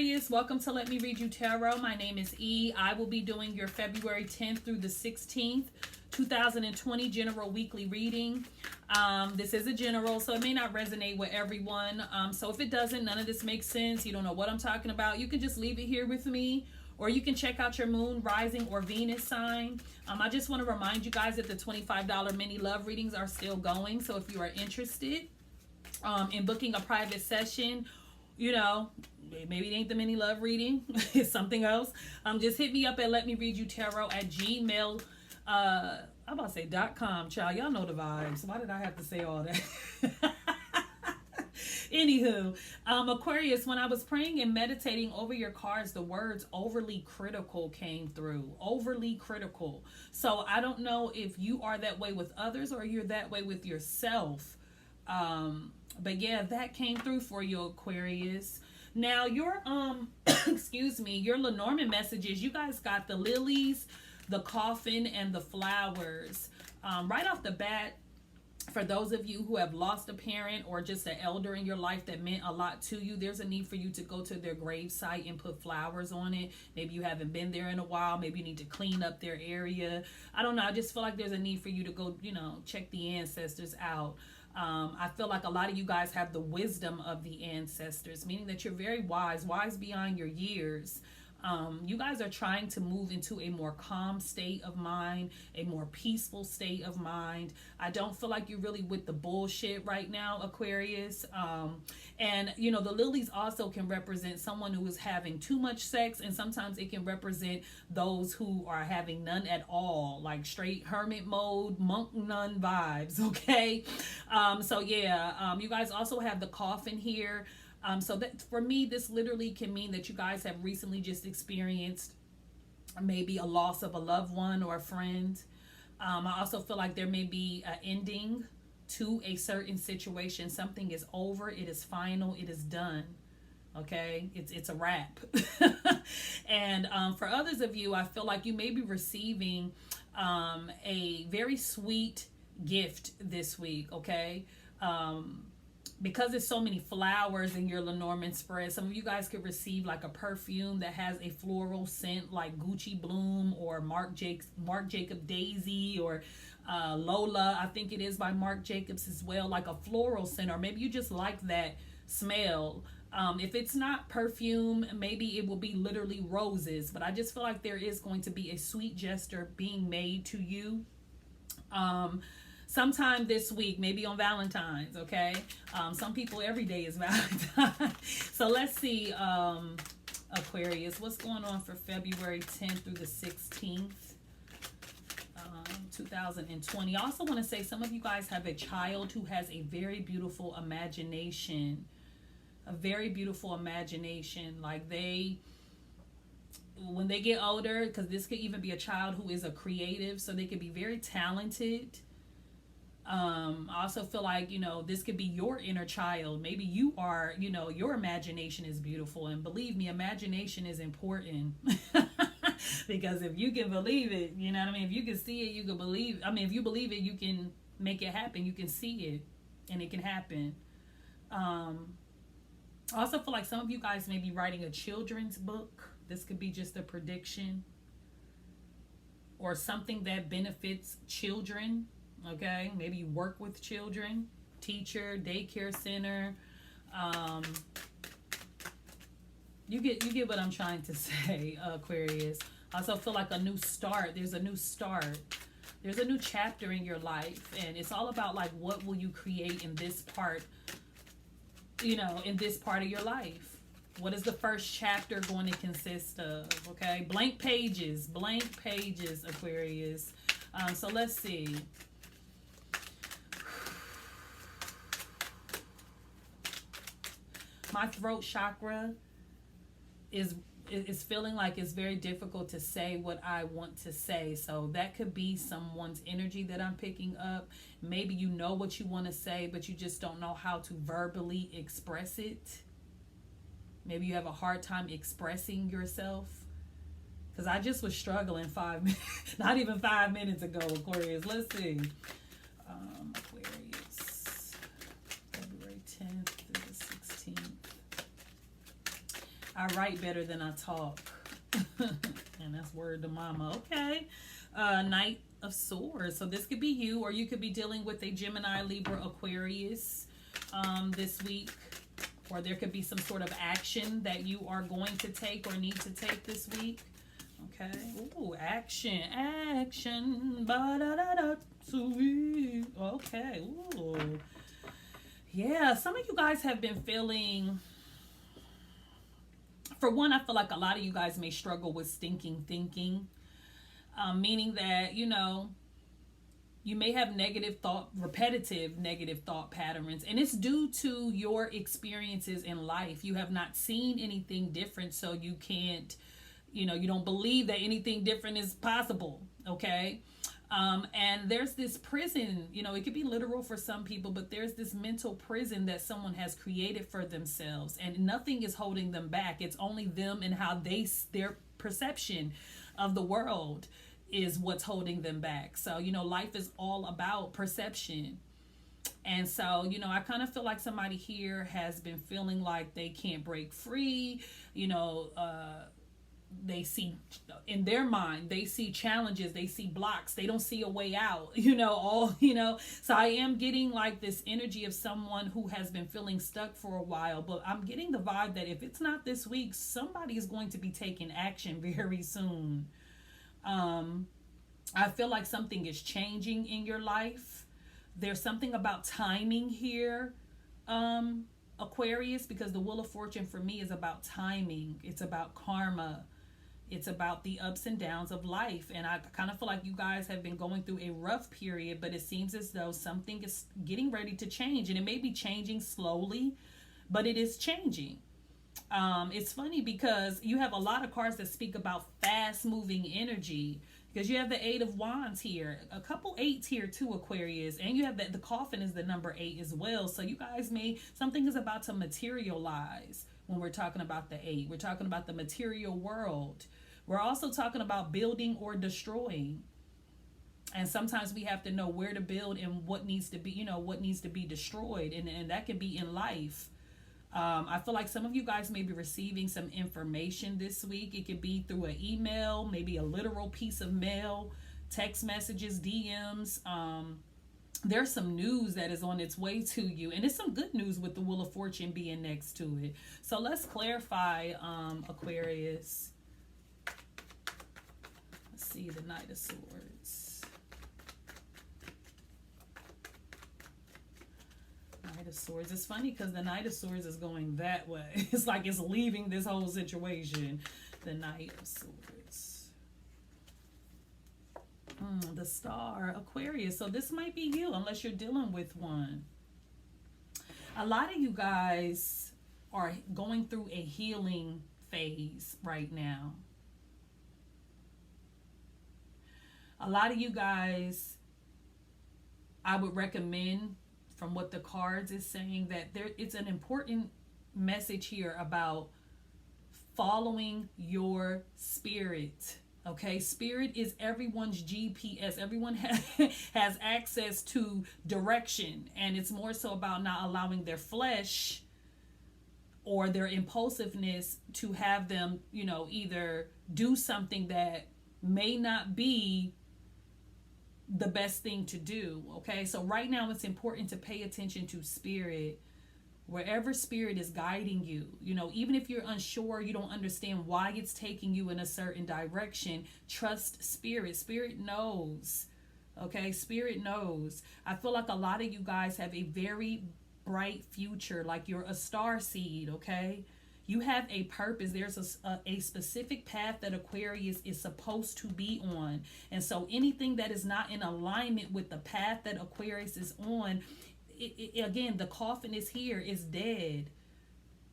Aquarius, welcome to Let Me Read You Tarot. My name is E. I will be doing your February 10th through the 16th, 2020 general weekly reading. This is a general, so it may not resonate with everyone. So if it doesn't, none of this makes sense, you don't know what I'm talking about, you can just leave it here with me, or you can check out your moon, rising, or Venus sign. I just want to remind you guys that the $25 mini love readings are still going. So if you are interested in booking a private session, you know, maybe it ain't the mini love reading, it's something else, just hit me up at letmereadyoutarot@gmail. I'm about to say .com, child. Y'all know the vibes. Why did I have to say all that? Anywho, Aquarius, when I was praying and meditating over your cards, the words overly critical came through. Overly critical. So I don't know if you are that way with others or you're that way with yourself. But yeah, that came through for you, Aquarius. Now your excuse me, your Lenormand messages, you guys got the lilies, the coffin, and the flowers. Right off the bat, for those of you who have lost a parent or just an elder in your life that meant a lot to you, there's a need for you to go to their grave site and put flowers on it. Maybe you haven't been there in a while. Maybe you need to clean up their area. I don't know. I just feel like there's a need for you to go, you know, check the ancestors out. I feel like a lot of you guys have the wisdom of the ancestors, meaning that you're very wise beyond your years. You guys are trying to move into a more calm state of mind, a more peaceful state of mind. I don't feel like you're really with the bullshit right now, Aquarius. And, you know, the lilies also can represent someone who is having too much sex, and sometimes it can represent those who are having none at all, like straight hermit mode, monk nun vibes, okay? So yeah, you guys also have the coffin here. So that for me, this literally can mean that you guys have recently just experienced maybe a loss of a loved one or a friend. I also feel like there may be an ending to a certain situation. Something is over. It is final. It is done. Okay, it's a wrap. And for others of you, I feel like you may be receiving a very sweet gift this week. Okay. Because there's so many flowers in your Lenormand spread, some of you guys could receive like a perfume that has a floral scent like Gucci Bloom or Marc Jacob Daisy, or Lola, I think it is by Marc Jacobs as well, like a floral scent, or maybe you just like that smell. If it's not perfume, maybe it will be literally roses, but I just feel like there is going to be a sweet gesture being made to you. Sometime this week, maybe on Valentine's, okay? Some people, every day is Valentine's. So let's see, Aquarius, what's going on for February 10th through the 16th, 2020. I also want to say some of you guys have a child who has a very beautiful imagination. A very beautiful imagination. Like when they get older, because this could even be a child who is a creative, so they could be very talented. I also feel like, you know, this could be your inner child. Maybe you are, you know, your imagination is beautiful. And believe me, imagination is important. Because if you can believe it, you know what I mean? If you can see it, you can believe. I mean, if you believe it, you can make it happen. You can see it and it can happen. I also feel like some of you guys may be writing a children's book. This could be just a prediction or something that benefits children. Okay, maybe you work with children, teacher, daycare center. You get what I'm trying to say, Aquarius. I also feel like a new start. There's a new start. There's a new chapter in your life, and it's all about like what will you create in this part, you know, in this part of your life. What is the first chapter going to consist of? Okay, blank pages, Aquarius. So let's see. My throat chakra is feeling like it's very difficult to say what I want to say. So that could be someone's energy that I'm picking up. Maybe you know what you want to say, but you just don't know how to verbally express it. Maybe you have a hard time expressing yourself. Because I just was struggling 5 minutes, not even 5 minutes ago, Aquarius. Let's see. Aquarius, February 10th through the 16th. I write better than I talk. And that's word to mama. Okay. Knight of Swords. So this could be you, or you could be dealing with a Gemini, Libra, Aquarius this week. Or there could be some sort of action that you are going to take or need to take this week. Okay. Ooh, action. Action. Ba-da-da-da. Sweet. Okay. Ooh. Yeah, some of you guys have been feeling... For one, I feel like a lot of you guys may struggle with stinking thinking. Meaning that, you know, you may have repetitive negative thought patterns, and it's due to your experiences in life. You have not seen anything different, so you can't, you know, you don't believe that anything different is possible, okay? And there's this prison, you know, it could be literal for some people, but there's this mental prison that someone has created for themselves, and nothing is holding them back. It's only them and how their perception of the world is what's holding them back. So, you know, life is all about perception. And so, you know, I kind of feel like somebody here has been feeling like they can't break free. You know, they see, in their mind, they see challenges, they see blocks, they don't see a way out, you know, so I am getting like this energy of someone who has been feeling stuck for a while, but I'm getting the vibe that if it's not this week, somebody is going to be taking action very soon. I feel like something is changing in your life. There's something about timing here, Aquarius, because the Wheel of Fortune for me is about timing. It's about karma. It's about the ups and downs of life. And I kind of feel like you guys have been going through a rough period, but it seems as though something is getting ready to change. And it may be changing slowly, but it is changing. It's funny because you have a lot of cards that speak about fast moving energy, because you have the 8 of Wands here, a couple 8s here too, Aquarius, and you have the coffin is the number 8 as well. So you guys something is about to materialize when we're talking about the 8. We're talking about the material world. We're also talking about building or destroying. And sometimes we have to know where to build and what needs to be, what needs to be destroyed. And that can be in life. I feel like some of you guys may be receiving some information this week. It could be through an email, maybe a literal piece of mail, text messages, DMs. There's some news that is on its way to you. And it's some good news with the Wheel of Fortune being next to it. So let's clarify, Aquarius. Let's see, the Knight of Swords. Knight of Swords. It's funny because the Knight of Swords is going that way. It's like it's leaving this whole situation. The Knight of Swords. The Star, Aquarius. So this might be you unless you're dealing with one. A lot of you guys are going through a healing phase right now. A lot of you guys, I would recommend, from what the cards is saying, that it's an important message here about following your spirit. Okay, spirit is everyone's GPS. Everyone has access to direction, and it's more so about not allowing their flesh or their impulsiveness to have them, either do something that may not be the best thing to do. Okay, so right now it's important to pay attention to spirit, wherever spirit is guiding you. Even if you're unsure, you don't understand why it's taking you in a certain direction, trust spirit. Spirit knows. Okay, spirit knows. I feel like a lot of you guys have a very bright future, like you're a star seed. Okay, you have a purpose. There's a specific path that Aquarius is supposed to be on. And so anything that is not in alignment with the path that Aquarius is on, again, the coffin is here, it's dead.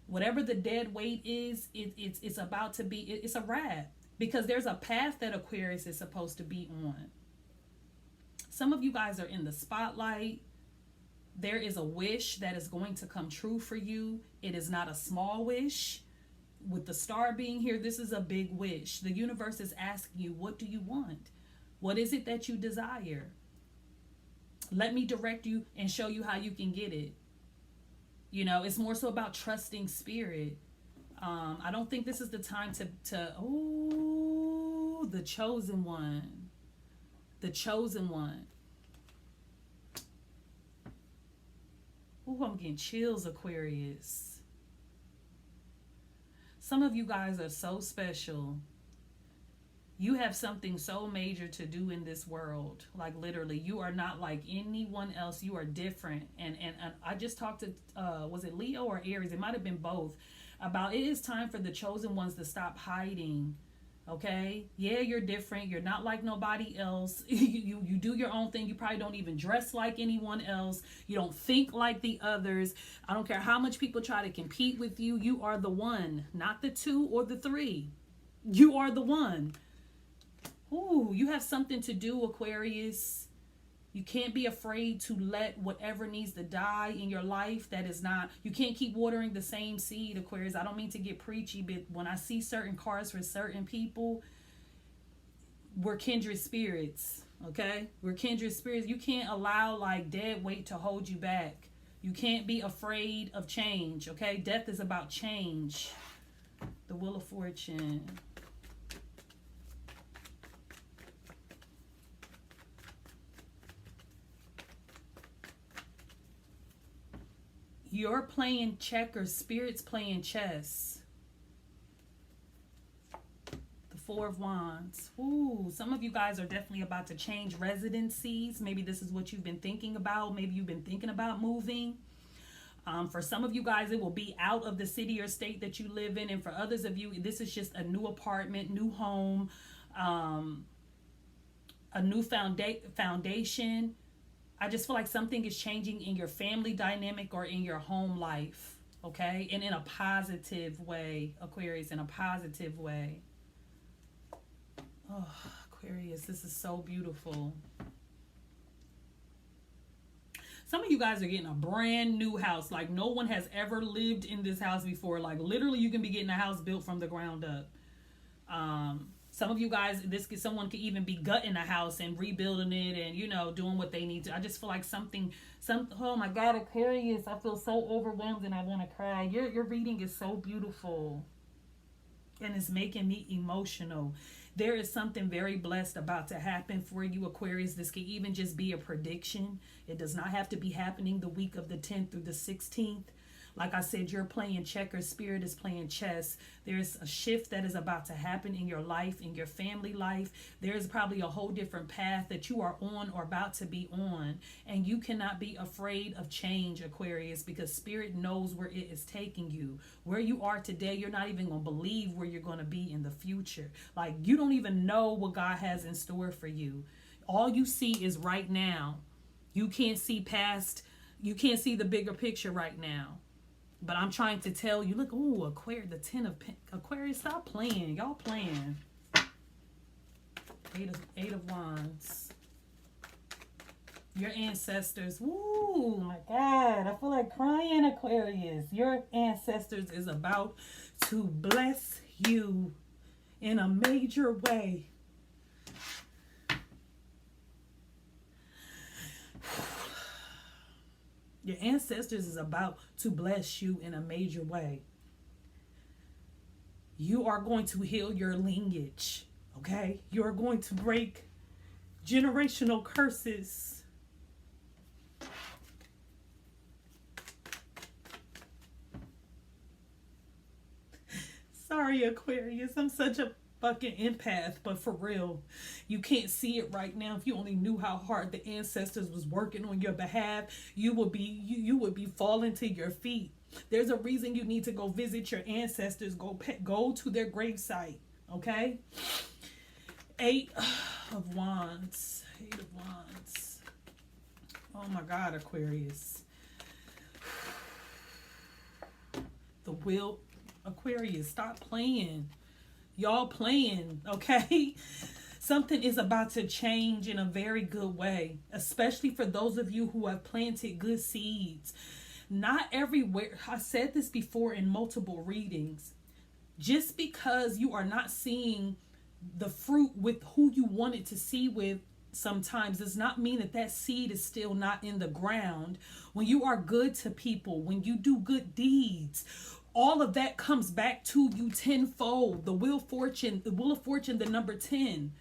Whatever the dead weight is, it's about to be, it's a wrap. Because there's a path that Aquarius is supposed to be on. Some of you guys are in the spotlight. There is a wish that is going to come true for you. It is not a small wish. With the star being here, this is a big wish. The universe is asking you, what do you want? What is it that you desire? Let me direct you and show you how you can get it. It's more so about trusting spirit. I don't think this is the time oh, the chosen one. The chosen one. Ooh, I'm getting chills, Aquarius. Some of you guys are so special. You have something so major to do in this world. Like literally, you are not like anyone else. You are different. And I just talked to, was it Leo or Aries? It might have been both. About it is time for the chosen ones to stop hiding. Okay? Yeah, you're different. You're not like nobody else. You do your own thing. You probably don't even dress like anyone else. You don't think like the others. I don't care how much people try to compete with you. You are the one, not the two or the three. You are the one. Ooh, you have something to do, Aquarius. You can't be afraid to let whatever needs to die in your life that is not, you can't keep watering the same seed, Aquarius. I don't mean to get preachy, but when I see certain cards for certain people, we're kindred spirits, okay? We're kindred spirits. You can't allow like dead weight to hold you back. You can't be afraid of change, okay? Death is about change. The Wheel of Fortune. You're playing checkers. Spirit's playing chess. The Four of Wands. Ooh, some of you guys are definitely about to change residencies. Maybe this is what you've been thinking about. Maybe you've been thinking about moving. For some of you guys, it will be out of the city or state that you live in. And for others of you, this is just a new apartment, new home, a new foundation. I just feel like something is changing in your family dynamic or in your home life, okay? And in a positive way, Aquarius, in a positive way. Oh, Aquarius, this is so beautiful. Some of you guys are getting a brand new house. Like no one has ever lived in this house before. Like literally you can be getting a house built from the ground up. Some of you guys, someone could even be gutting a house and rebuilding it and, you know, doing what they need to. I just feel like oh my God, Aquarius, I feel so overwhelmed and I want to cry. Your reading is so beautiful and it's making me emotional. There is something very blessed about to happen for you, Aquarius. This could even just be a prediction. It does not have to be happening the week of the 10th through the 16th. Like I said, you're playing checkers. Spirit is playing chess. There's a shift that is about to happen in your life, in your family life. There's probably a whole different path that you are on or about to be on. And you cannot be afraid of change, Aquarius, because Spirit knows where it is taking you. Where you are today, you're not even going to believe where you're going to be in the future. Like, you don't even know what God has in store for you. All you see is right now. You can't see the bigger picture right now. But I'm trying to tell you, look, ooh, Aquarius, the 10 of Aquarius, stop playing. Y'all playing. Eight of Wands. Your ancestors. Ooh, my God. I feel like crying, Aquarius. Your ancestors is about to bless you in a major way. Your ancestors is about to bless you in a major way. You are going to heal your lineage, okay? You are going to break generational curses. Sorry, Aquarius. I'm such a fucking empath, but for real, you can't see it right now. If you only knew how hard the ancestors was working on your behalf, you would be falling to your feet. There's a reason you need to go visit your ancestors. Go to their gravesite, okay? Eight of Wands. Oh my God, Aquarius. The Wheel. Aquarius, stop playing. Y'all playing, okay? Something is about to change in a very good way, especially for those of you who have planted good seeds. Not everywhere. I said this before in multiple readings. Just because you are not seeing the fruit with who you wanted to see with sometimes does not mean that seed is still not in the ground. When you are good to people, when you do good deeds, all of that comes back to you tenfold. The wheel of fortune, the number 10.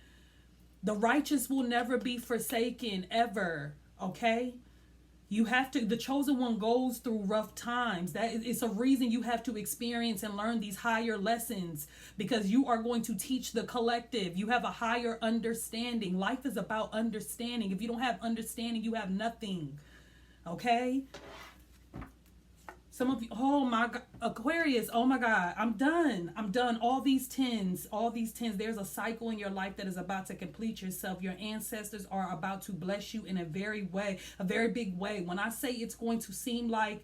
The righteous will never be forsaken, ever. Okay? You have to, the chosen one goes through rough times. It's a reason you have to experience and learn these higher lessons, because you are going to teach the collective. You have a higher understanding. Life is about understanding. If you don't have understanding, you have nothing. Okay? Some of you, oh my God, Aquarius, oh my God, I'm done. All these tens. There's a cycle in your life that is about to complete yourself. Your ancestors are about to bless you in a very big way. When I say it's going to seem like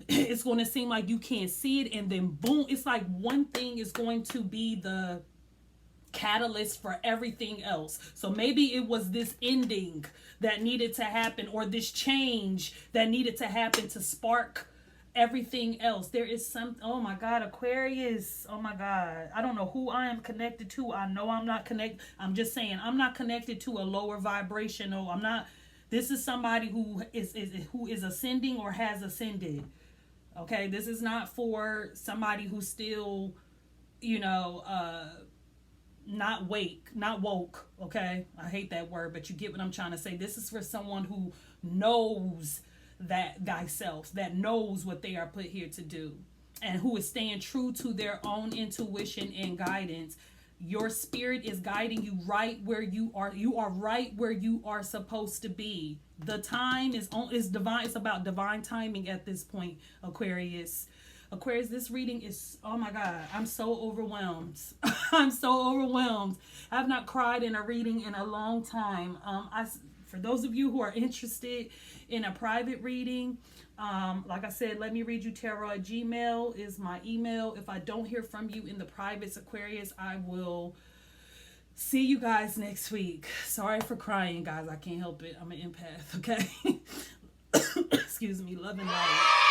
you can't see it, and then boom, it's like one thing is going to be the catalyst for everything else. So maybe it was this ending that needed to happen, or this change that needed to happen to spark everything else. There is some, oh my God, Aquarius, oh my God, I don't know who I am connected to. I know I'm not connected. I'm just saying, I'm not connected to a lower vibrational. I'm not, this is somebody who is ascending or has ascended. Okay, this is not for somebody who's still, not woke. Okay, I hate that word, but you get what I'm trying to say. This is for someone who knows that thyself, that knows what they are put here to do, and who is staying true to their own intuition and guidance. Your spirit is guiding you right where you are. You are right where you are supposed to be. The time is divine. It's about divine timing at this point, Aquarius. Aquarius, this reading is, oh my God, I'm so overwhelmed. I'm so overwhelmed. I've not cried in a reading in a long time. For those of you who are interested in a private reading, like I said, Let Me Read You Tarot at Gmail is my email. If I don't hear from you in the privates, Aquarius, I will see you guys next week. Sorry for crying, guys. I can't help it. I'm an empath, okay? Excuse me. Love and light.